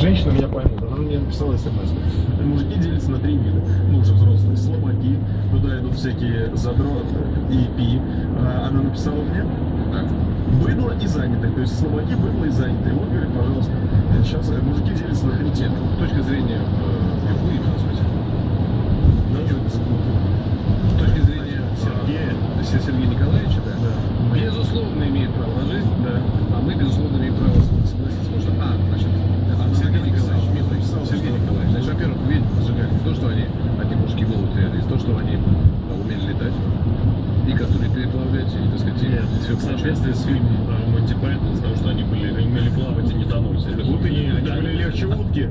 женщина меня поймут. Она мне написала смс. Мужики делятся на 3 вида. Ну, уже взрослые. Слабаки, туда идут всякие задроты и пи. Она написала мне так. Быдло и занятые. То есть слабаки, быдло и занятые. Вот, говорит, пожалуйста. Сейчас мужики делятся на 3 темы. С точки зрения какую именно, в смысле? С точки зрения Сергея Николаевича, да? Да. Безусловно, имеет право на жизнь, Да. а мы, безусловно, имеем право согласиться. Потому что, значит, Сергей Николаевич, Сергей Николаевич, значит, во-первых, ведь зажигали не то, что они, одни мужики голову теряли, не то, что они умели летать, и кастрюли переплавлять, и, так сказать, Нет, все в соответствии с фильмом про Монти Пайтон, из-того, что они умели плавать и не тонуть. Это Вот и они были легче утки.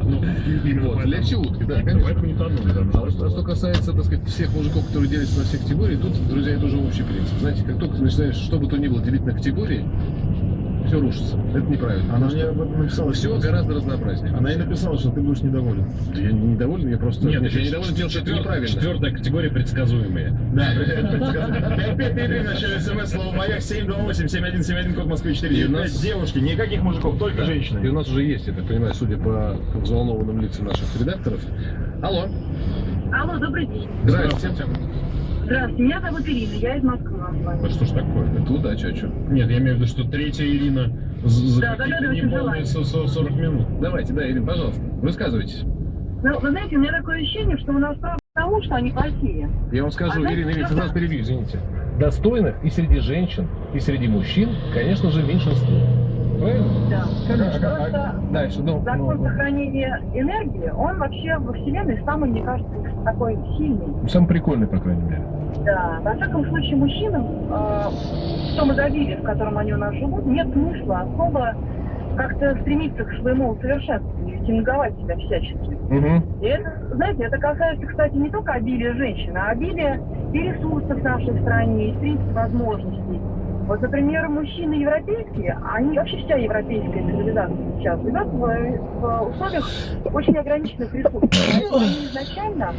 Вот, легче утки, да, конечно. Поэтому не тонули. А что касается, так сказать, всех мужиков, которые делятся на все категории, тут, друзья, это уже общий принцип. Знаете, как только ты начинаешь, что бы то ни было, делить на категории, все рушится. Это неправильно. Она мне об этом написала. Все гораздо разнообразнее. Она и написала, что ты будешь недоволен. Да я не недоволен, я просто... Нет, я недоволен тем, что это неправильно. Четвертая категория предсказуемые. Да, 5533 в начале смс, слово «Маяк», 728-7171, код Москвы 495. Девушки, никаких мужиков, только И женщины. у нас уже есть, я так понимаю, судя по взволнованным лицам наших редакторов. Алло. Алло, добрый день. Здравствуйте. Здравствуйте, меня зовут Ирина, я из Москвы вам звоню. А что ж такое? Это удача, а что? Нет, я имею в виду, что третья Ирина за Да, какие-то очень неполные 40 минут. Давайте, да, Ирина, пожалуйста, высказывайтесь. Ну, вы знаете, у меня такое ощущение, что у нас правда потому, что они плохие. Я вам скажу, А знаете, Ирина, что сразу так? перебью, извините. Достойных и среди женщин, и среди мужчин, конечно же, меньшинство. Правильно? Да. Конечно. Просто Дальше, закон сохранения энергии, он вообще во Вселенной самый, мне кажется, такой сильный. Самый прикольный, по крайней мере. Да, во всяком случае, мужчинам в том изобилии, в котором они у нас живут, нет смысла особо как-то стремиться к своему усовершенствованию, тюнинговать себя всячески. Угу. И это, знаете, это касается, кстати, не только обилия женщин, а обилия и ресурсов в нашей стране, и, в принципе, возможностей. Вот, например, мужчины европейские, они вообще вся европейская цивилизация сейчас живет в условиях очень ограниченных ресурсов. Поэтому они изначально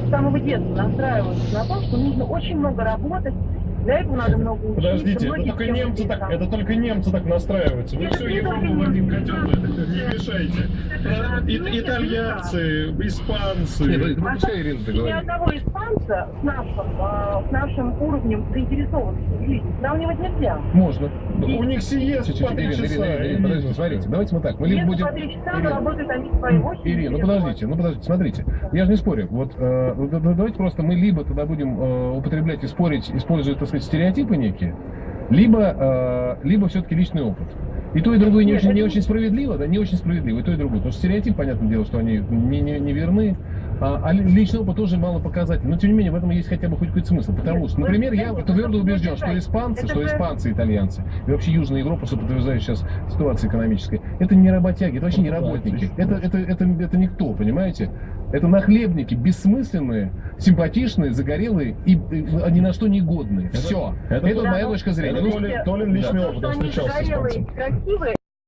с самого детства настраиваются на то, что нужно очень много работать, для этого надо много учиться. Подождите, это многие только, темы немцы здесь так, там. это только немцы так настраиваются. Вы Это всю не Европу только в один немцы. котел не мешайте. Итальянцы, испанцы. Нет, А пускай Ирина ни договорит. одного испанца с нашим уровнем заинтересованности в жизни сравнивать нельзя. Можно. У них сиест Чуть-чуть, по 3 Ирина, часа. Ирина, подождите, смотрите, давайте мы так, мы либо Если будем... по 3 часа, Ирина, работают они свои 8. Ирина, ну подождите, смотрите, я же не спорю, вот давайте просто мы либо тогда будем употреблять и спорить, используя, так сказать, стереотипы некие, либо все-таки личный опыт. И то, и другое не очень справедливо, да, не очень справедливо, и то, и другое. Потому что стереотип, понятное дело, что они не верны, а личный опыт тоже мало показательный. Но, тем не менее, в этом есть хотя бы хоть какой-то смысл. Потому что, например, я твердо убежден, что испанцы, итальянцы, и вообще Южная Европа, что подтверждает сейчас ситуация экономическая, это не работяги, это вообще не работники. Это никто, понимаете? Это нахлебники, бессмысленные, симпатичные, загорелые и ни на что не годные. Все. Это моя точка зрения. Толин личный опыт, он Они встречался с загорелые, испанцем. красивые.